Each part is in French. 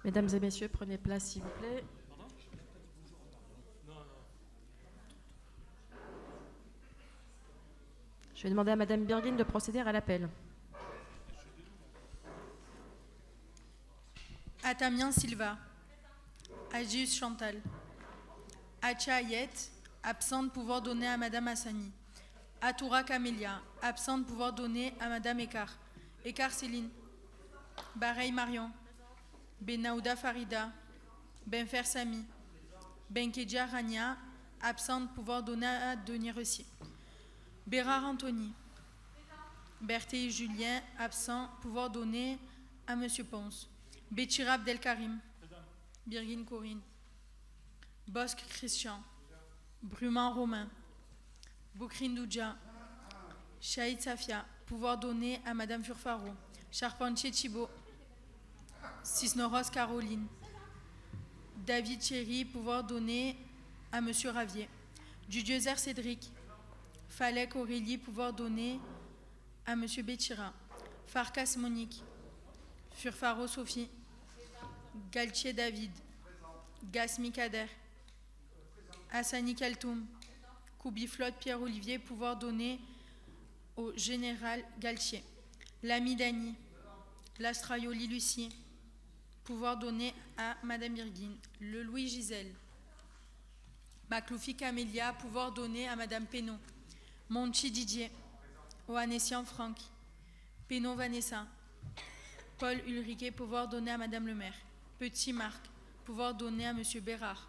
Mesdames et messieurs, prenez place s'il vous plaît. Je vais demander à Madame Birguin de procéder à l'appel. Atamian Silva. Agius Chantal. Acha Ayet, absente, pouvoir donner à Madame Hassani. Atoura Camélia, absente, pouvoir donner à Madame Ekar. Ekar Céline. Bareil Marion. Benaouda Farida. Benfer Sami. Benkedja Rania, absente, pouvoir donner à Denis Ressier. Bérard Anthony. Berthe Julien, absent, pouvoir donner à Monsieur Ponce. Béchira Abdelkarim. Birgine Corinne. Bosque Christian. Bruman Romain. Boukrine Doudja. Chaïd Safia, pouvoir donner à Madame Furfaro. Charpentier Thibault. Cisneros Caroline. David Chéry, pouvoir donner à Monsieur Ravier. Dudiezer Cédric. Falek Aurélie, pouvoir donner à Monsieur Béchira. Farkas Monique. Furfaro Sophie. Galtier David. Gasmi Kader. Hassani Kaltoum. Koubiflotte Pierre-Olivier, pouvoir donner au général Galtier. Lamy Dany. Lastraioli Lucie, pouvoir donner à Madame Birguin. Le Louis Gisèle. Macloufi Camélia, pouvoir donner à Madame Pénaud. Monchi Didier. Oanessian Franck. Pénaud Vanessa. Paul Ulriquet, pouvoir donner à Madame le maire. Petit Marc, pouvoir donner à Monsieur Bérard.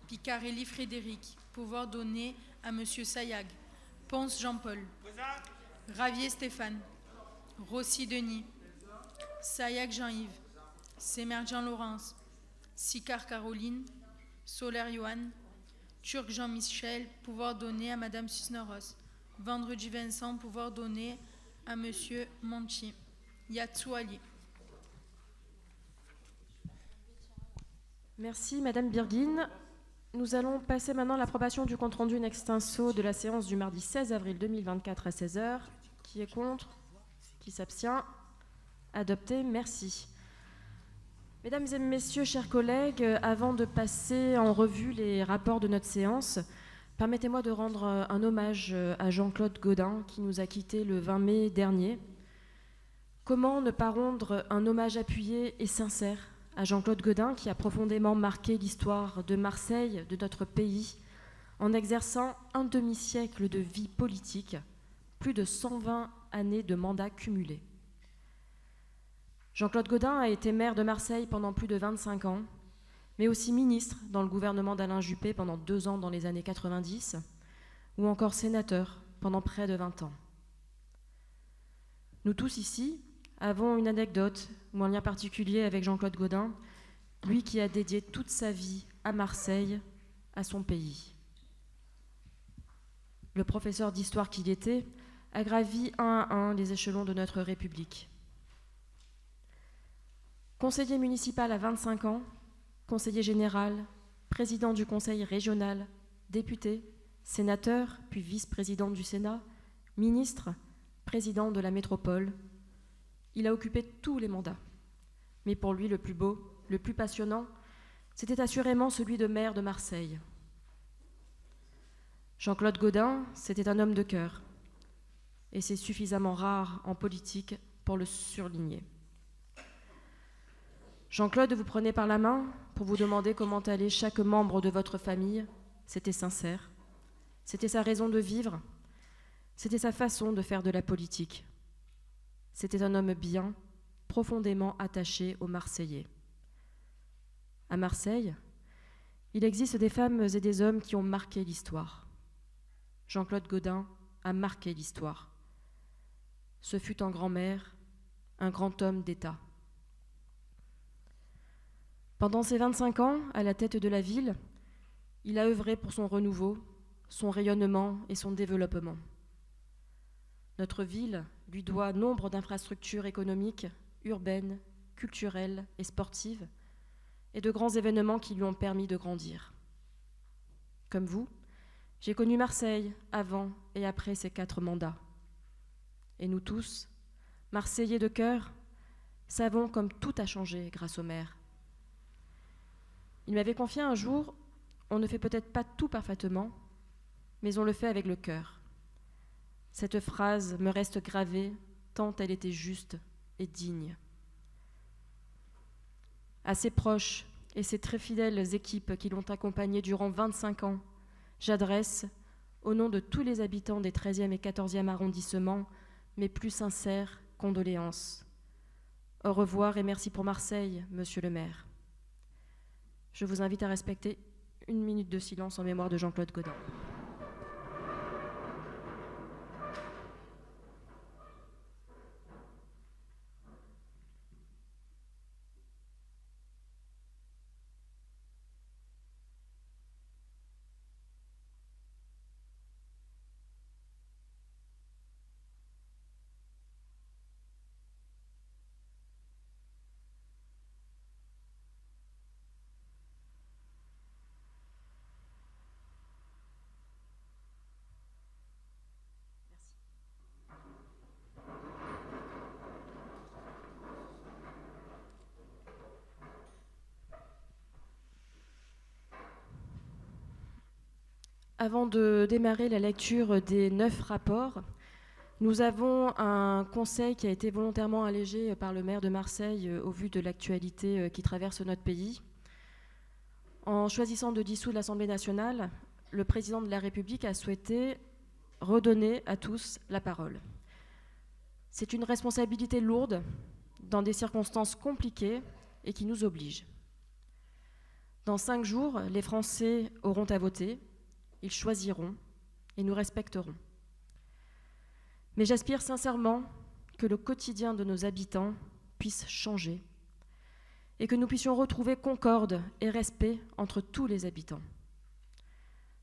Picarelli Frédéric, pouvoir donner à Monsieur Sayag. Ponce Jean-Paul. Ravier Stéphane. Rossi Denis. Sayag Jean-Yves. Semer Jean-Laurence. Sicard Caroline. Solaire Johan. Turc Jean-Michel, pouvoir donner à Madame Cisneros. Vendredi Vincent, pouvoir donner à Monsieur Monchi. Yatsou Ali. Merci Madame Birguin. Nous allons passer maintenant à l'approbation du compte-rendu in extenso de la séance du mardi 16 avril 2024 à 16 h. Qui est contre? Qui s'abstient? Adopté, merci. Mesdames et messieurs, chers collègues, avant de passer en revue les rapports de notre séance, permettez-moi de rendre un hommage à Jean-Claude Gaudin qui nous a quittés le 20 mai dernier. Comment ne pas rendre un hommage appuyé et sincère à Jean-Claude Gaudin qui a profondément marqué l'histoire de Marseille, de notre pays, en exerçant un demi-siècle de vie politique, plus de 120 années de mandat cumulé. Jean-Claude Gaudin a été maire de Marseille pendant plus de 25 ans, mais aussi ministre dans le gouvernement d'Alain Juppé pendant 2 ans dans les années 90, ou encore sénateur pendant près de 20 ans. Nous tous ici avons une anecdote ou un lien particulier avec Jean-Claude Gaudin, lui qui a dédié toute sa vie à Marseille, à son pays. Le professeur d'histoire qu'il était a gravi un à un les échelons de notre République. Conseiller municipal à 25 ans, conseiller général, président du conseil régional, député, sénateur, puis vice-président du Sénat, ministre, président de la métropole. Il a occupé tous les mandats. Mais pour lui, le plus beau, le plus passionnant, c'était assurément celui de maire de Marseille. Jean-Claude Gaudin, c'était un homme de cœur. Et c'est suffisamment rare en politique pour le surligner. Jean-Claude vous prenait par la main pour vous demander comment allait chaque membre de votre famille. C'était sincère. C'était sa raison de vivre. C'était sa façon de faire de la politique. C'était un homme bien, profondément attaché aux Marseillais. À Marseille, il existe des femmes et des hommes qui ont marqué l'histoire. Jean-Claude Gaudin a marqué l'histoire. Ce fut un grand maire, un grand homme d'État. Pendant ses 25 ans, à la tête de la ville, il a œuvré pour son renouveau, son rayonnement et son développement. Notre ville lui doit nombre d'infrastructures économiques, urbaines, culturelles et sportives, et de grands événements qui lui ont permis de grandir. Comme vous, j'ai connu Marseille avant et après ses 4 mandats. Et nous tous, Marseillais de cœur, savons comme tout a changé grâce au maire. Il m'avait confié un jour, on ne fait peut-être pas tout parfaitement, mais on le fait avec le cœur. Cette phrase me reste gravée tant elle était juste et digne. À ses proches et ses très fidèles équipes qui l'ont accompagné durant 25 ans, j'adresse, au nom de tous les habitants des 13e et 14e arrondissements, mes plus sincères condoléances. Au revoir et merci pour Marseille, monsieur le maire. Je vous invite à respecter 1 minute de silence en mémoire de Jean-Claude Gaudin. Avant de démarrer la lecture des 9 rapports, nous avons un conseil qui a été volontairement allégé par le maire de Marseille au vu de l'actualité qui traverse notre pays. En choisissant de dissoudre l'Assemblée nationale, le président de la République a souhaité redonner à tous la parole. C'est une responsabilité lourde, dans des circonstances compliquées et qui nous oblige. Dans 5 jours, les Français auront à voter. Ils choisiront et nous respecterons. Mais j'aspire sincèrement que le quotidien de nos habitants puisse changer et que nous puissions retrouver concorde et respect entre tous les habitants.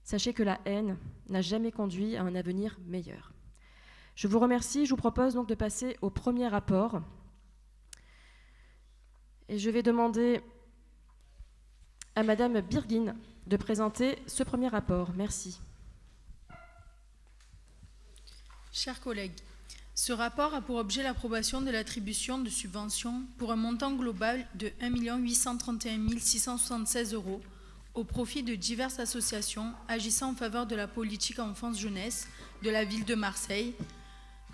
Sachez que la haine n'a jamais conduit à un avenir meilleur. Je vous remercie, je vous propose donc de passer au premier rapport. Et je vais demander à Madame Birguin de présenter ce premier rapport. Merci. Chers collègues, ce rapport a pour objet l'approbation de l'attribution de subventions pour un montant global de 1 831 676 € au profit de diverses associations agissant en faveur de la politique enfance-jeunesse de la ville de Marseille,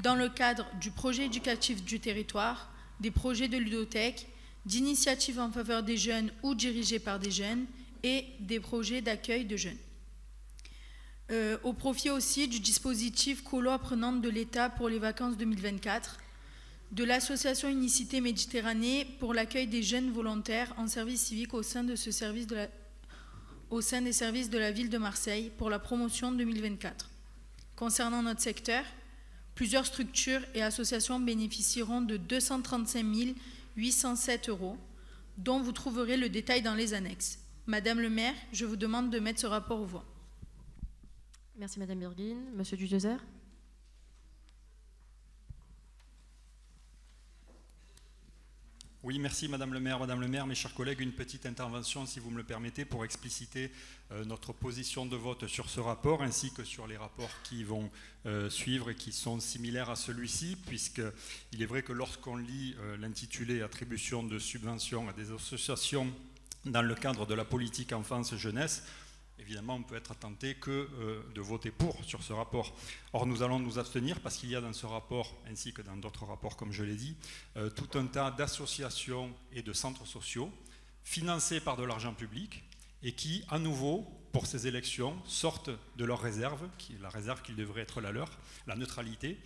dans le cadre du projet éducatif du territoire, des projets de ludothèque, d'initiatives en faveur des jeunes ou dirigées par des jeunes, et des projets d'accueil de jeunes. Au profit aussi du dispositif colo apprenante de l'État pour les vacances 2024, de l'association Unicité Méditerranée pour l'accueil des jeunes volontaires en service civique au sein des services de la ville de Marseille pour la promotion 2024. Concernant notre secteur, plusieurs structures et associations bénéficieront de 235 807 €, dont vous trouverez le détail dans les annexes. Madame le maire, je vous demande de mettre ce rapport aux voix. Merci Madame Birguin. Monsieur Dudiozer. Oui, merci Madame le maire, mes chers collègues, une petite intervention si vous me le permettez pour expliciter notre position de vote sur ce rapport ainsi que sur les rapports qui vont suivre et qui sont similaires à celui-ci, puisqu'il est vrai que lorsqu'on lit l'intitulé « Attribution de subventions à des associations » dans le cadre de la politique enfance-jeunesse, évidemment, on peut être tenté que de voter pour sur ce rapport. Or, nous allons nous abstenir parce qu'il y a dans ce rapport, ainsi que dans d'autres rapports, comme je l'ai dit, tout un tas d'associations et de centres sociaux financés par de l'argent public et qui, à nouveau, pour ces élections, sortent de leur réserve, la réserve qui devrait être la leur, la neutralité,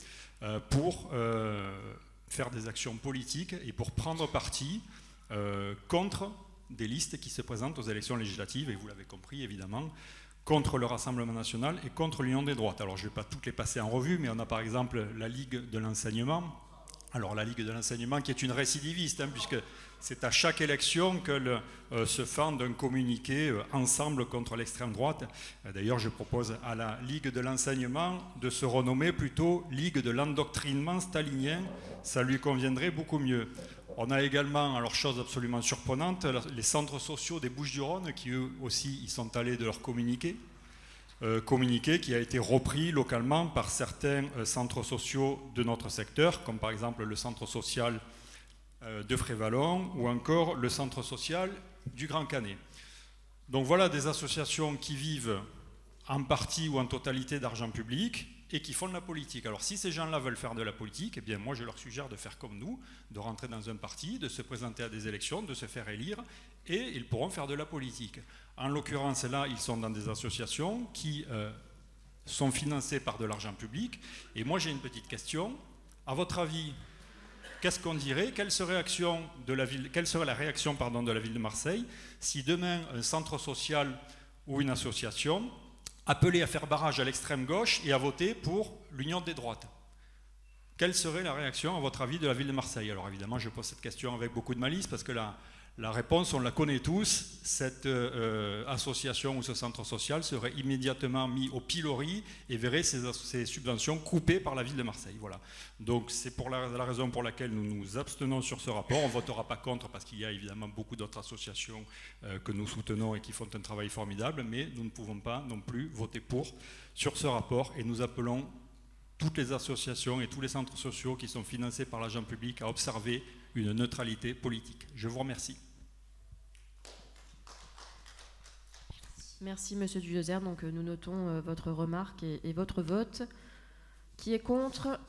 pour faire des actions politiques et pour prendre parti contre des listes qui se présentent aux élections législatives, et vous l'avez compris évidemment, contre le Rassemblement national et contre l'Union des droites. Alors je ne vais pas toutes les passer en revue, mais on a par exemple la Ligue de l'enseignement. Alors la Ligue de l'enseignement qui est une récidiviste, puisque c'est à chaque élection qu'elle se fend d'un communiqué ensemble contre l'extrême droite. D'ailleurs je propose à la Ligue de l'enseignement de se renommer plutôt Ligue de l'endoctrinement stalinien, ça lui conviendrait beaucoup mieux. On a également, alors chose absolument surprenante, les centres sociaux des Bouches-du-Rhône qui eux aussi y sont allés de leur communiqué qui a été repris localement par certains centres sociaux de notre secteur, comme par exemple le centre social de Frévalon ou encore le centre social du Grand Canet. Donc voilà des associations qui vivent en partie ou en totalité d'argent public et qui font de la politique. Alors si ces gens-là veulent faire de la politique, eh bien moi je leur suggère de faire comme nous, de rentrer dans un parti, de se présenter à des élections, de se faire élire, et ils pourront faire de la politique. En l'occurrence là, ils sont dans des associations qui sont financées par de l'argent public, et moi j'ai une petite question. À votre avis, qu'est-ce qu'on dirait? Quelle serait la réaction de la ville de Marseille si demain un centre social ou une association appelait à faire barrage à l'extrême gauche et à voter pour l'union des droites? Quelle serait la réaction, à votre avis, de la ville de Marseille? Alors évidemment, je pose cette question avec beaucoup de malice parce que la réponse, on la connaît tous. Cette association ou ce centre social serait immédiatement mis au pilori et verrait ses subventions coupées par la ville de Marseille. Voilà. Donc c'est pour la raison pour laquelle nous nous abstenons sur ce rapport. On ne votera pas contre parce qu'il y a évidemment beaucoup d'autres associations que nous soutenons et qui font un travail formidable, mais nous ne pouvons pas non plus voter pour sur ce rapport et nous appelons toutes les associations et tous les centres sociaux qui sont financés par l'argent public à observer une neutralité politique. Je vous remercie. Merci Monsieur Dudezer. Donc nous notons votre remarque et votre vote. Qui est contre?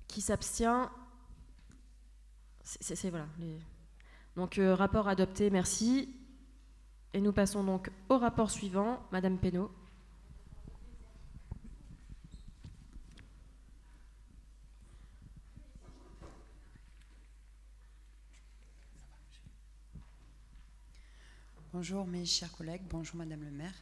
Qui s'abstient? Voilà. Donc rapport adopté, merci. Et nous passons donc au rapport suivant. Madame Pénaud. Bonjour mes chers collègues, bonjour Madame le maire.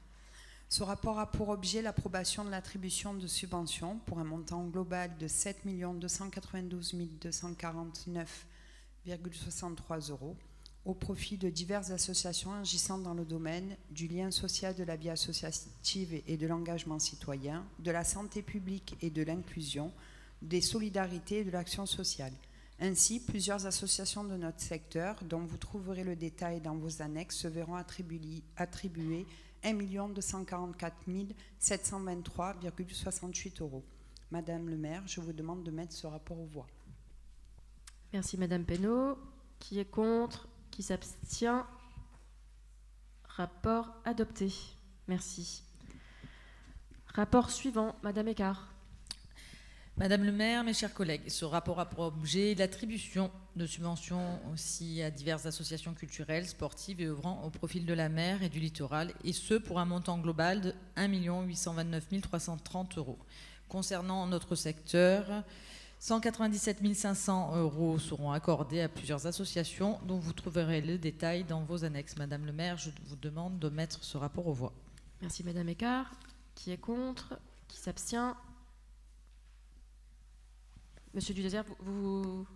Ce rapport a pour objet l'approbation de l'attribution de subventions pour un montant global de 7 292 249,63 € au profit de diverses associations agissant dans le domaine du lien social, de la vie associative et de l'engagement citoyen, de la santé publique et de l'inclusion, des solidarités et de l'action sociale. Ainsi, plusieurs associations de notre secteur, dont vous trouverez le détail dans vos annexes, se verront attribuer 1 244 723,68 €. Madame le maire, je vous demande de mettre ce rapport aux voix. Merci Madame Pénaud. Qui est contre? Qui s'abstient? Rapport adopté. Merci. Rapport suivant, Madame Écart. Madame le maire, mes chers collègues, ce rapport a pour objet l'attribution de subventions aussi à diverses associations culturelles, sportives et œuvrant au profil de la mer et du littoral, et ce pour un montant global de 1 829 330 €. Concernant notre secteur, 197 500 € seront accordés à plusieurs associations dont vous trouverez le détail dans vos annexes. Madame le maire, je vous demande de mettre ce rapport aux voix. Merci Madame Écart. Qui est contre? Qui s'abstient? Monsieur Dudezer, vous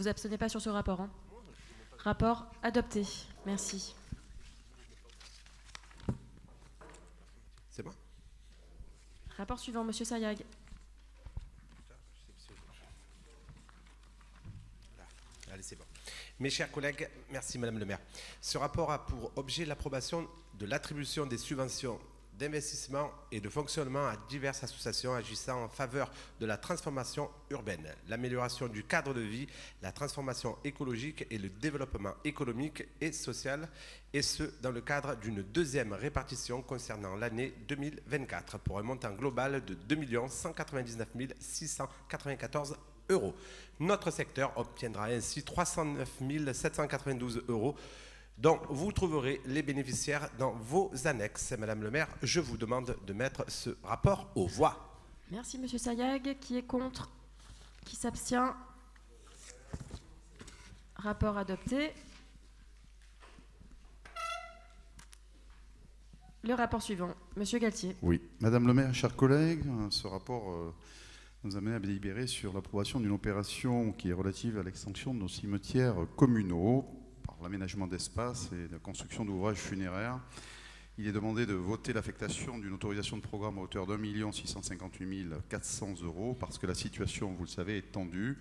abstenez pas sur ce rapport, hein? Rapport adopté. Merci. C'est bon. Rapport suivant, Monsieur Sayag. Allez, c'est bon. Mes chers collègues, merci Madame le maire. Ce rapport a pour objet l'approbation de l'attribution des subventions d'investissement et de fonctionnement à diverses associations agissant en faveur de la transformation urbaine, l'amélioration du cadre de vie, la transformation écologique et le développement économique et social, et ce, dans le cadre d'une deuxième répartition concernant l'année 2024, pour un montant global de 2 199 694 €. Notre secteur obtiendra ainsi 309 792 €, dont vous trouverez les bénéficiaires dans vos annexes. Madame le maire, je vous demande de mettre ce rapport aux voix. Merci Monsieur Sayag. Qui est contre? Qui s'abstient? Rapport adopté. Le rapport suivant, Monsieur Galtier. Oui, Madame le maire, chers collègues, ce rapport nous amène à délibérer sur l'approbation d'une opération qui est relative à l'extension de nos cimetières communaux par l'aménagement d'espace et la construction d'ouvrages funéraires. Il est demandé de voter l'affectation d'une autorisation de programme à hauteur d'1 658 400 € parce que la situation, vous le savez, est tendue.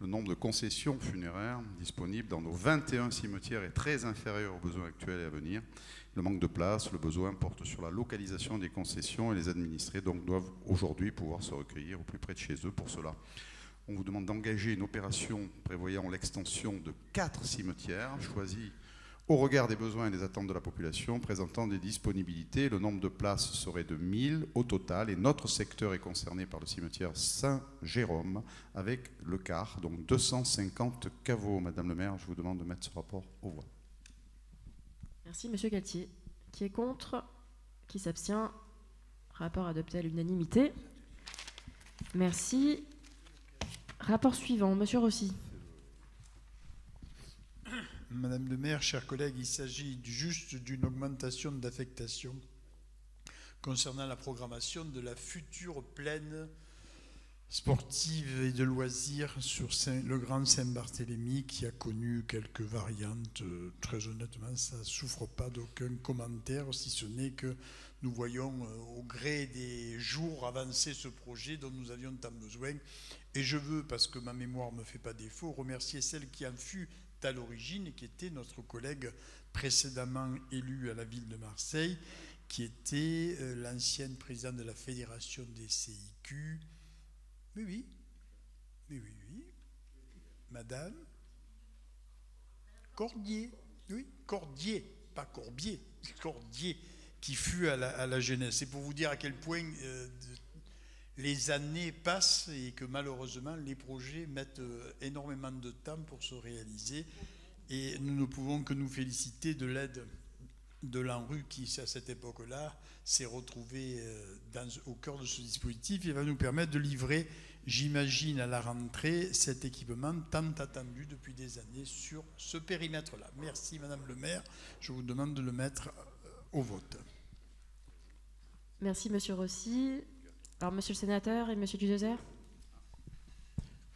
Le nombre de concessions funéraires disponibles dans nos 21 cimetières est très inférieur aux besoins actuels et à venir. Le manque de place, le besoin porte sur la localisation des concessions et les administrés donc doivent aujourd'hui pouvoir se recueillir au plus près de chez eux. Pour cela, on vous demande d'engager une opération prévoyant l'extension de 4 cimetières choisis au regard des besoins et des attentes de la population présentant des disponibilités. Le nombre de places serait de 1000 au total et notre secteur est concerné par le cimetière Saint-Jérôme avec le quart, donc 250 caveaux. Madame le maire, je vous demande de mettre ce rapport aux voix. Merci, Monsieur Galtier. Qui est contre? Qui s'abstient? Rapport adopté à l'unanimité. Merci. Rapport suivant, Monsieur Rossi. Madame le maire, chers collègues, il s'agit juste d'une augmentation d'affectation concernant la programmation de la future plaine sportive et de loisirs sur le Grand Saint-Barthélemy qui a connu quelques variantes. Très honnêtement, ça ne souffre pas d'aucun commentaire, si ce n'est que nous voyons au gré des jours avancer ce projet dont nous avions tant besoin. Et je veux, parce que ma mémoire ne me fait pas défaut, remercier celle qui en fut à l'origine et qui était notre collègue précédemment élu à la ville de Marseille, qui était l'ancienne présidente de la Fédération des CIQ. Oui, Madame Cordier, oui, Cordier, pas Corbier, Cordier, qui fut à la jeunesse. C'est pour vous dire à quel point les années passent et que malheureusement les projets mettent énormément de temps pour se réaliser. Et nous ne pouvons que nous féliciter de l'aide de l'ANRU qui, à cette époque-là, s'est retrouvé au cœur de ce dispositif et va nous permettre de livrer, j'imagine, à la rentrée, cet équipement tant attendu depuis des années sur ce périmètre-là. Merci, Madame le maire. Je vous demande de le mettre au vote. Merci, Monsieur Rossi. Alors, Monsieur le sénateur et Monsieur Dudezer.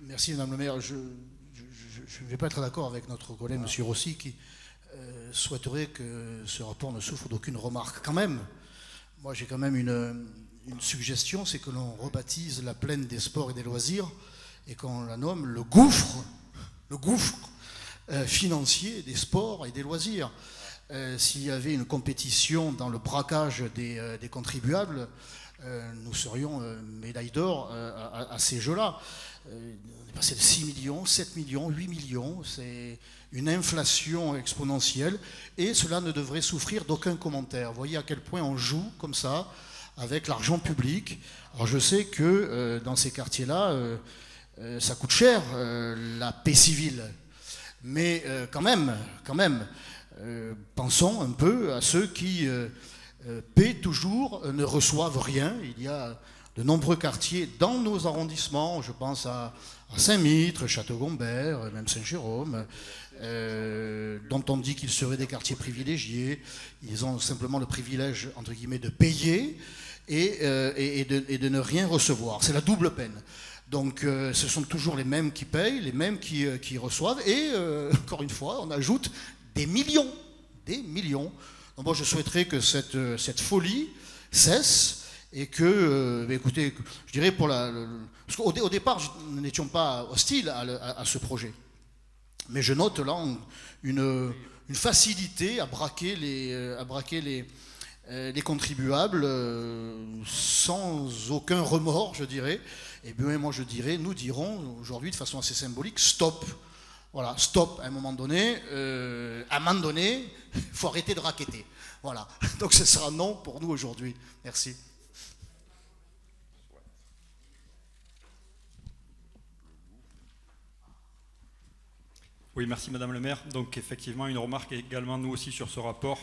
Merci, Madame le maire. Je ne vais pas être d'accord avec notre collègue, Monsieur Rossi, qui souhaiterait que ce rapport ne souffre d'aucune remarque. Quand même, moi j'ai quand même une suggestion, c'est que l'on rebaptise la plaine des sports et des loisirs et qu'on la nomme le gouffre financier des sports et des loisirs. S'il y avait une compétition dans le braquage des contribuables, nous serions médaille d'or à ces jeux-là. On est passé de 6 millions, 7 millions, 8 millions, c'est une inflation exponentielle et cela ne devrait souffrir d'aucun commentaire. Vous voyez à quel point on joue comme ça avec l'argent public. Alors je sais que dans ces quartiers-là, ça coûte cher la paix civile, mais quand même, pensons un peu à ceux qui paient toujours, ne reçoivent rien. Il y a de nombreux quartiers dans nos arrondissements, je pense à Saint-Mitre, Château-Gombert, même Saint-Jérôme, dont on dit qu'ils seraient des quartiers privilégiés. Ils ont simplement le privilège, entre guillemets, de payer et de ne rien recevoir. C'est la double peine. Donc ce sont toujours les mêmes qui payent, les mêmes qui reçoivent, et encore une fois, on ajoute des millions. Donc moi je souhaiterais que cette folie cesse et que, écoutez, je dirais parce qu'au départ, nous n'étions pas hostiles à ce projet. Mais je note là une facilité à braquer les contribuables sans aucun remords, je dirais. Et bien moi je dirais, nous dirons aujourd'hui de façon assez symbolique, stop. Voilà, stop à un moment donné. À un moment donné, il faut arrêter de racketter. Voilà, donc ce sera non pour nous aujourd'hui. Merci. Oui, merci Madame le maire. Donc effectivement, une remarque également nous aussi sur ce rapport.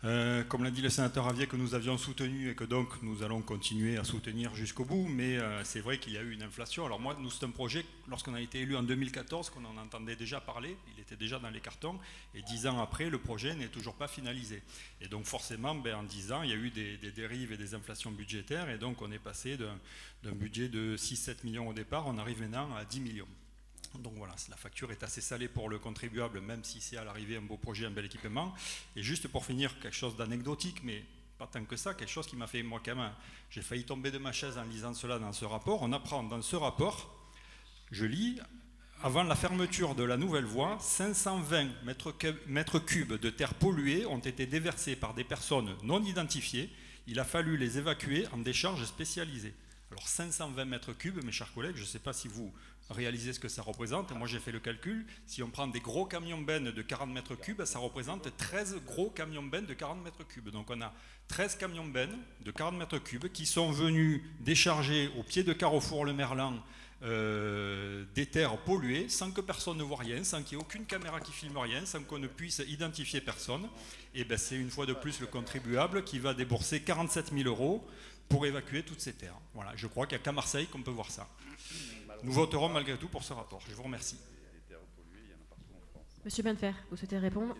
Comme l'a dit le sénateur Avier, que nous avions soutenu et que donc nous allons continuer à soutenir jusqu'au bout, mais c'est vrai qu'il y a eu une inflation. Alors moi, c'est un projet, lorsqu'on a été élu en 2014, qu'on en entendait déjà parler, il était déjà dans les cartons, et 10 ans après, le projet n'est toujours pas finalisé. Et donc forcément, en 10 ans, il y a eu des dérives et des inflations budgétaires, et donc on est passé d'un budget de 6-7 millions au départ, on arrive maintenant à 10 millions. Donc voilà, la facture est assez salée pour le contribuable, même si c'est à l'arrivée un beau projet, un bel équipement. Et juste pour finir, quelque chose d'anecdotique, mais pas tant que ça, quelque chose qui m'a fait, moi quand même, j'ai failli tomber de ma chaise en lisant cela dans ce rapport. On apprend dans ce rapport, je lis, avant la fermeture de la nouvelle voie, 520 mètres cubes de terre polluée ont été déversés par des personnes non identifiées. Il a fallu les évacuer en décharges spécialisées. Alors 520 mètres cubes, mes chers collègues, je ne sais pas si vous réaliser ce que ça représente. Moi, j'ai fait le calcul. Si on prend des gros camions bennes de 40 mètres cubes, ça représente 13 gros camions bennes de 40 mètres cubes. Donc, on a 13 camions bennes de 40 mètres cubes qui sont venus décharger au pied de Carrefour Le Merlan des terres polluées sans que personne ne voit rien, sans qu'il n'y ait aucune caméra qui filme rien, sans qu'on ne puisse identifier personne. Et bien, c'est une fois de plus le contribuable qui va débourser 47 000 € pour évacuer toutes ces terres. Voilà, je crois qu'il n'y a qu'à Marseille qu'on peut voir ça. Nous voterons malgré tout pour ce rapport. Je vous remercie. Monsieur Benfer, vous souhaitez répondre?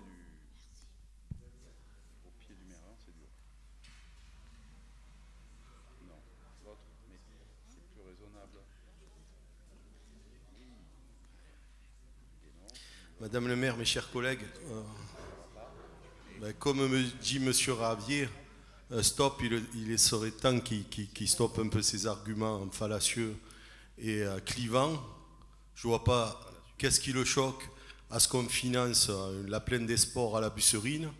Madame le maire, mes chers collègues, comme me dit Monsieur Ravier, stop, il serait temps qu'il stoppe un peu ces arguments fallacieux et clivant. Je ne vois pas qu'est-ce qui le choque à ce qu'on finance la plaine des sports à la Busserine.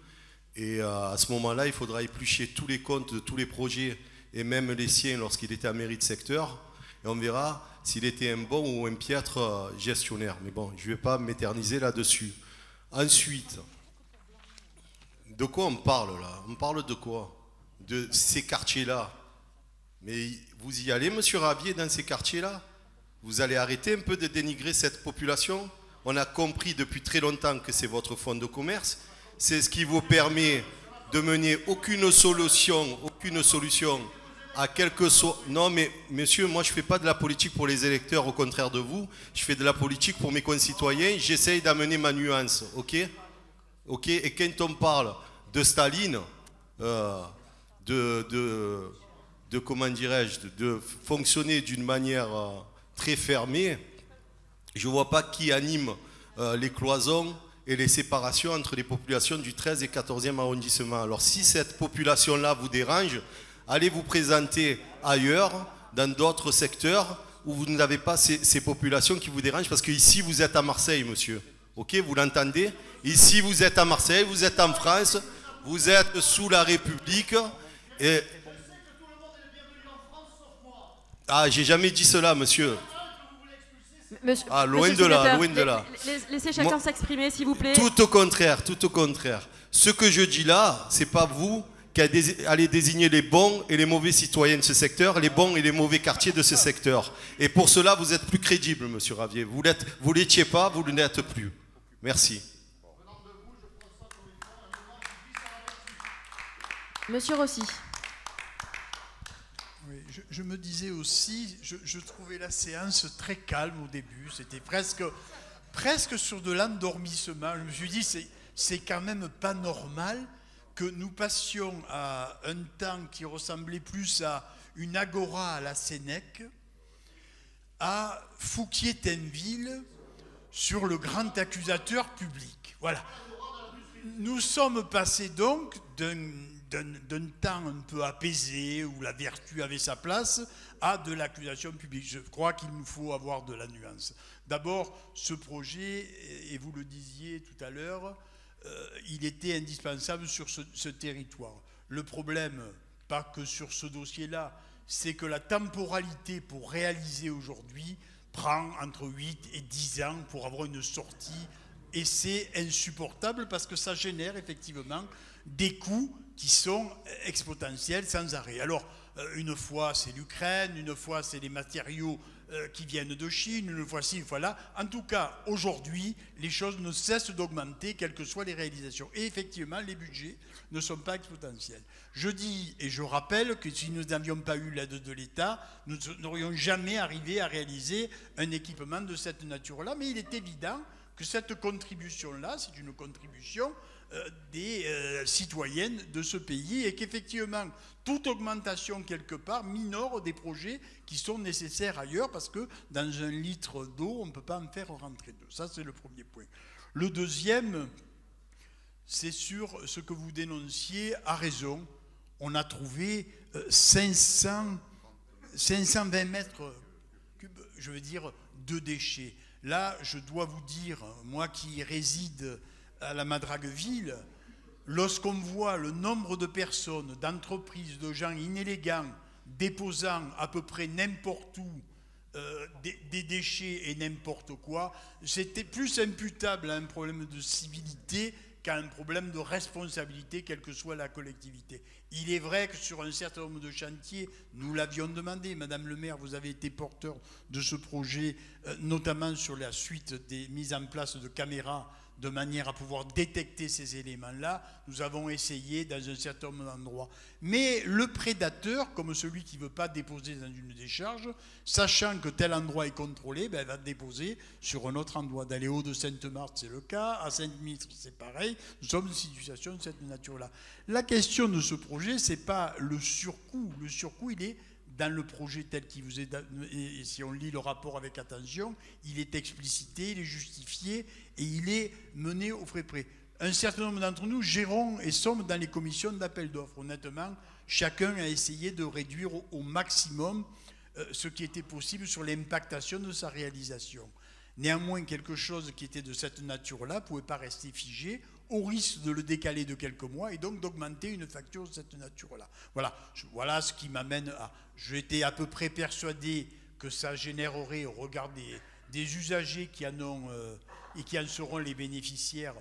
Et à ce moment-là, il faudra éplucher tous les comptes de tous les projets et même les siens lorsqu'il était à mairie de secteur. Et on verra s'il était un bon ou un piètre gestionnaire. Mais bon, je ne vais pas m'éterniser là-dessus. Ensuite, de quoi on parle là? On parle de quoi? De ces quartiers-là. Mais vous y allez, monsieur Ravier, dans ces quartiers-là? Vous allez arrêter un peu de dénigrer cette population? On a compris depuis très longtemps que c'est votre fonds de commerce. C'est ce qui vous permet de mener aucune solution à quelque soit. Non, mais monsieur, moi je ne fais pas de la politique pour les électeurs, au contraire de vous. Je fais de la politique pour mes concitoyens. J'essaye d'amener ma nuance, ok? Ok. Et quand on parle de Staline, comment dirais-je, de fonctionner d'une manière très fermée, je ne vois pas qui anime les cloisons et les séparations entre les populations du 13 et 14e arrondissement. Alors si cette population-là vous dérange, allez vous présenter ailleurs, dans d'autres secteurs où vous n'avez pas ces populations qui vous dérangent, parce qu'ici vous êtes à Marseille, monsieur. Ok, vous l'entendez? Ici vous êtes à Marseille, vous êtes en France, vous êtes sous la République. Et... Ah, j'ai jamais dit cela, monsieur. Monsieur, loin de là, loin de là. Laissez chacun s'exprimer, s'il vous plaît. Tout au contraire, tout au contraire. Ce que je dis là, c'est pas vous qui allez désigner les bons et les mauvais citoyens de ce secteur, les bons et les mauvais quartiers de ce secteur. Et pour cela, vous êtes plus crédible, monsieur Ravier. Vous l'étiez pas, vous ne l'êtes plus. Merci. Monsieur Rossi. Oui, je me disais aussi, je trouvais la séance très calme au début, c'était presque sur de l'endormissement. Je me suis dit, c'est quand même pas normal que nous passions à un temps qui ressemblait plus à une agora à la Sénèque, à Fouquier-Tinville, sur le grand accusateur public. Voilà. Nous sommes passés donc d'un temps un peu apaisé, où la vertu avait sa place, à de l'accusation publique. Je crois qu'il nous faut avoir de la nuance. D'abord, ce projet, et vous le disiez tout à l'heure, il était indispensable sur ce territoire. Le problème, pas que sur ce dossier-là, c'est que la temporalité pour réaliser aujourd'hui prend entre 8 et 10 ans pour avoir une sortie, et c'est insupportable parce que ça génère effectivement des coûts qui sont exponentiels sans arrêt. Alors, une fois c'est l'Ukraine, une fois c'est les matériaux qui viennent de Chine, une fois ci, une fois là. En tout cas, aujourd'hui, les choses ne cessent d'augmenter, quelles que soient les réalisations. Et effectivement, les budgets ne sont pas exponentiels. Je dis et je rappelle que si nous n'avions pas eu l'aide de l'État, nous n'aurions jamais arrivé à réaliser un équipement de cette nature-là. Mais il est évident que cette contribution-là, c'est une contribution des citoyennes de ce pays, et qu'effectivement toute augmentation quelque part minore des projets qui sont nécessaires ailleurs, parce que dans un litre d'eau on ne peut pas en faire rentrer deux. Ça, c'est le premier point. Le deuxième, c'est sur ce que vous dénonciez à raison. On a trouvé 520 mètres cubes, je veux dire, de déchets. Là, je dois vous dire, moi qui réside à la Madragueville, lorsqu'on voit le nombre de personnes, d'entreprises, de gens inélégants déposant à peu près n'importe où des déchets et n'importe quoi, c'était plus imputable à un problème de civilité qu'à un problème de responsabilité, quelle que soit la collectivité. Il est vrai que sur un certain nombre de chantiers, nous l'avions demandé, Madame le maire, vous avez été porteur de ce projet, notamment sur la suite des mises en place de caméras, de manière à pouvoir détecter ces éléments-là. Nous avons essayé dans un certain nombre d'endroits. Mais le prédateur, comme celui qui ne veut pas déposer dans une décharge, sachant que tel endroit est contrôlé, ben, il va déposer sur un autre endroit. Dans les Hauts-de-Sainte-Marthe, c'est le cas. À Sainte-Mitre, c'est pareil. Nous sommes dans une situation de cette nature-là. La question de ce projet, ce n'est pas le surcoût. Le surcoût, il est dans le projet tel qu'il vous est, et si on lit le rapport avec attention, il est explicité, il est justifié et il est mené aux frais près. Un certain nombre d'entre nous gérons et sommes dans les commissions d'appel d'offres. Honnêtement, chacun a essayé de réduire au maximum ce qui était possible sur l'impactation de sa réalisation. Néanmoins, quelque chose qui était de cette nature-là ne pouvait pas rester figé, au risque de le décaler de quelques mois et donc d'augmenter une facture de cette nature-là. Voilà ce qui m'amène à... J'étais à peu près persuadé que ça générerait, au regard des usagers qui en ont et qui en seront les bénéficiaires,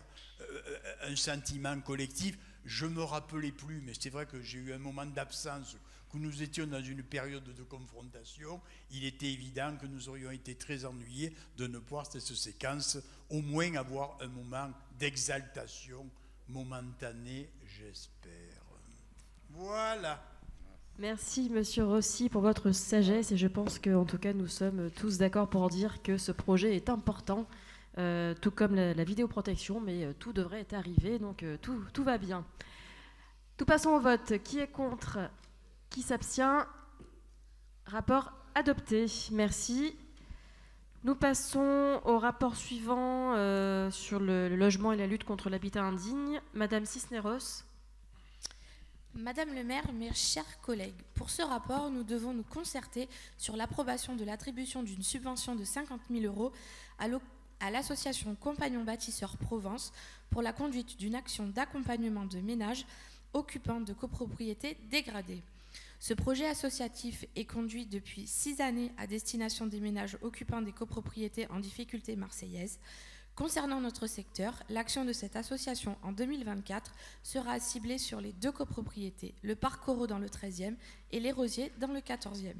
un sentiment collectif. Je ne me rappelais plus, mais c'est vrai que j'ai eu un moment d'absence, que nous étions dans une période de confrontation. Il était évident que nous aurions été très ennuyés de ne voir cette séquence, au moins avoir un moment d'exaltation momentanée, j'espère. Voilà. Merci Monsieur Rossi pour votre sagesse et je pense qu'en tout cas nous sommes tous d'accord pour dire que ce projet est important, tout comme la vidéoprotection, mais tout devrait être arrivé, donc tout va bien. Nous passons au vote. Qui est contre? Qui s'abstient? Rapport adopté. Merci. Nous passons au rapport suivant sur le logement et la lutte contre l'habitat indigne. Madame Cisneros. Madame le maire, mes chers collègues, pour ce rapport, nous devons nous concerter sur l'approbation de l'attribution d'une subvention de 50 000 € à l'association Compagnons Bâtisseurs Provence pour la conduite d'une action d'accompagnement de ménages occupants de copropriétés dégradées. Ce projet associatif est conduit depuis 6 années à destination des ménages occupants des copropriétés en difficulté marseillaises. Concernant notre secteur, l'action de cette association en 2024 sera ciblée sur les 2 copropriétés, le Parc Corot dans le 13e et les Rosiers dans le 14e.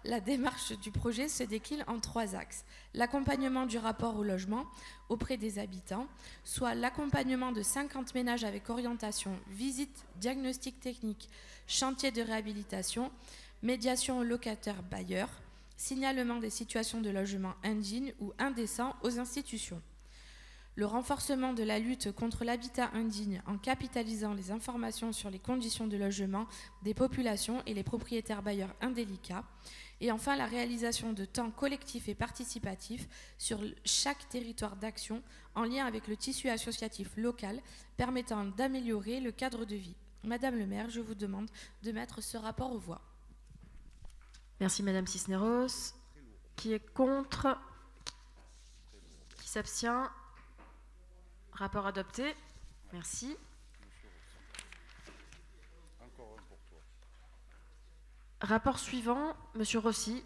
La démarche du projet se décline en 3 axes. L'accompagnement du rapport au logement auprès des habitants, soit l'accompagnement de 50 ménages avec orientation, visite, diagnostic technique, chantier de réhabilitation, médiation aux locataires-bailleurs, signalement des situations de logement indignes ou indécents aux institutions. Le renforcement de la lutte contre l'habitat indigne en capitalisant les informations sur les conditions de logement des populations et les propriétaires bailleurs indélicats. Et enfin, la réalisation de temps collectifs et participatifs sur chaque territoire d'action en lien avec le tissu associatif local permettant d'améliorer le cadre de vie. Madame le maire, je vous demande de mettre ce rapport aux voix. Merci Madame Cisneros. Qui est contre? Qui s'abstient? Rapport adopté. Merci. Rapport suivant, Monsieur Rossi,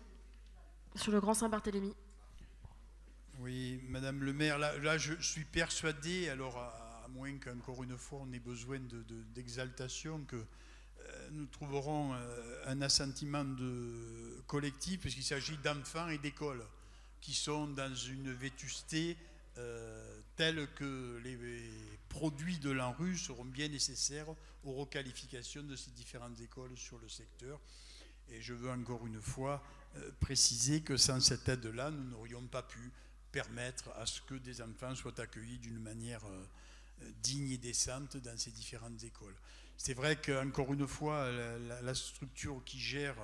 sur le Grand Saint-Barthélemy. Oui, Madame le maire, là je suis persuadé, alors à moins qu'encore une fois on ait besoin d'exaltation, que nous trouverons un assentiment collectif, puisqu'il s'agit d'enfants et d'écoles qui sont dans une vétusté telle que les produits de l'ANRU seront bien nécessaires aux requalifications de ces différentes écoles sur le secteur. Et je veux encore une fois préciser que sans cette aide-là, nous n'aurions pas pu permettre à ce que des enfants soient accueillis d'une manière digne et décente dans ces différentes écoles. C'est vrai qu'encore une fois, la structure qui gère,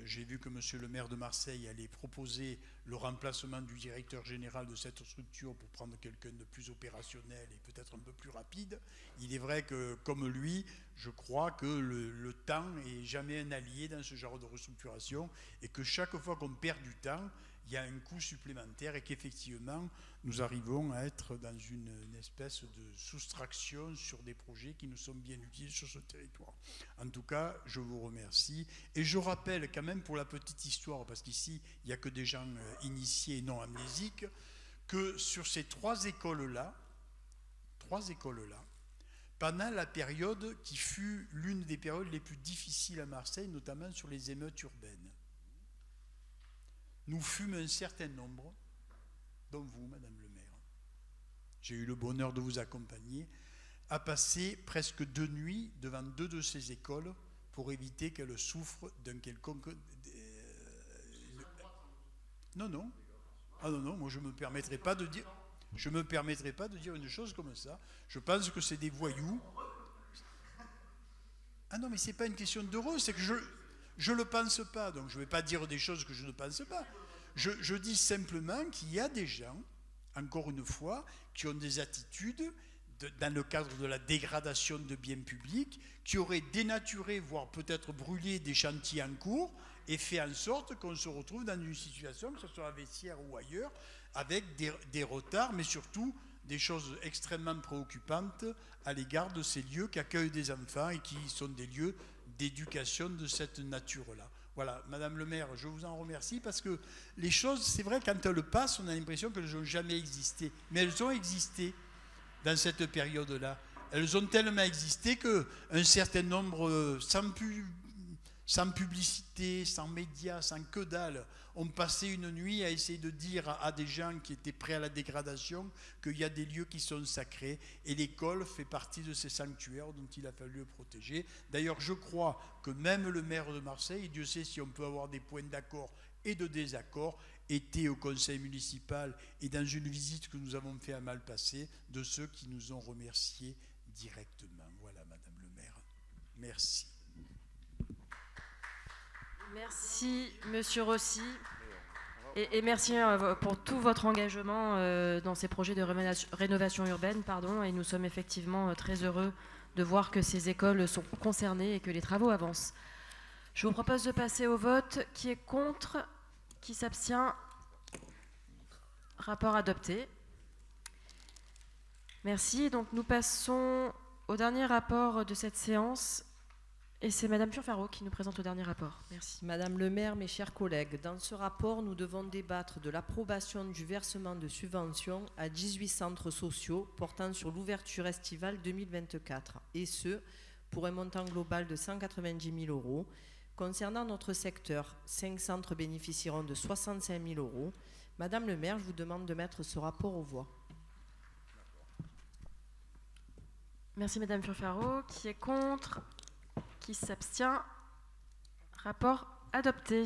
j'ai vu que monsieur le maire de Marseille allait proposer le remplacement du directeur général de cette structure pour prendre quelqu'un de plus opérationnel et peut-être un peu plus rapide. Il est vrai que, comme lui, je crois que le temps n'est jamais un allié dans ce genre de restructuration et que chaque fois qu'on perd du temps, il y a un coût supplémentaire et qu'effectivement, nous arrivons à être dans une espèce de soustraction sur des projets qui nous sont bien utiles sur ce territoire. En tout cas, je vous remercie. Et je rappelle quand même pour la petite histoire, parce qu'ici, il n'y a que des gens initiés et non amnésiques, que sur ces trois écoles-là, pendant la période qui fut l'une des périodes les plus difficiles à Marseille, notamment sur les émeutes urbaines, nous fûmes un certain nombre, dont vous, Madame le maire, j'ai eu le bonheur de vous accompagner, à passer presque 2 nuits devant 2 de ces écoles pour éviter qu'elles souffrent d'un quelconque... Non. Ah non, moi je ne me permettrai pas de dire... Je ne me permettrai pas de dire une chose comme ça. Je pense que c'est des voyous. Ah non, mais ce n'est pas une question d'heureux, c'est que je ne le pense pas. Donc je ne vais pas dire des choses que je ne pense pas. Je dis simplement qu'il y a des gens, encore une fois, qui ont des attitudes dans le cadre de la dégradation de biens publics, qui auraient dénaturé, voire peut-être brûlé des chantiers en cours et fait en sorte qu'on se retrouve dans une situation, que ce soit à Vessières ou ailleurs, avec des retards, mais surtout des choses extrêmement préoccupantes à l'égard de ces lieux qui accueillent des enfants et qui sont des lieux d'éducation de cette nature-là. Voilà, Madame le maire, je vous en remercie parce que les choses, c'est vrai, quand elles passent, on a l'impression qu'elles n'ont jamais existé. Mais elles ont existé dans cette période-là. Elles ont tellement existé qu'un certain nombre, sans publicité, sans médias, sans que dalle, ont passé une nuit à essayer de dire à des gens qui étaient prêts à la dégradation qu'il y a des lieux qui sont sacrés et l'école fait partie de ces sanctuaires dont il a fallu le protéger. D'ailleurs, je crois que même le maire de Marseille, Dieu sait si on peut avoir des points d'accord et de désaccord, était au conseil municipal et dans une visite que nous avons fait à Malpasset de ceux qui nous ont remerciés directement. Voilà, Madame le maire. Merci. Merci, Monsieur Rossi, et merci pour tout votre engagement dans ces projets de rénovation urbaine. Et nous sommes effectivement très heureux de voir que ces écoles sont concernées et que les travaux avancent. Je vous propose de passer au vote. Qui est contre? Qui s'abstient? Rapport adopté. Merci. Donc nous passons au dernier rapport de cette séance. Et c'est Madame Turfaro qui nous présente le dernier rapport. Merci. Madame le maire, mes chers collègues, dans ce rapport, nous devons débattre de l'approbation du versement de subventions à 18 centres sociaux portant sur l'ouverture estivale 2024, et ce, pour un montant global de 190 000 €. Concernant notre secteur, 5 centres bénéficieront de 65 000 €. Madame le maire, je vous demande de mettre ce rapport aux voix. Merci Madame Turfaro. Qui est contre? Qui s'abstient? Rapport adopté.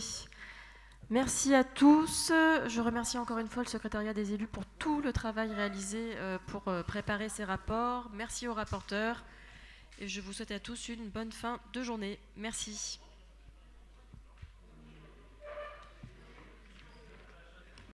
Merci à tous. Je remercie encore une fois le secrétariat des élus pour tout le travail réalisé pour préparer ces rapports. Merci aux rapporteurs et je vous souhaite à tous une bonne fin de journée. Merci.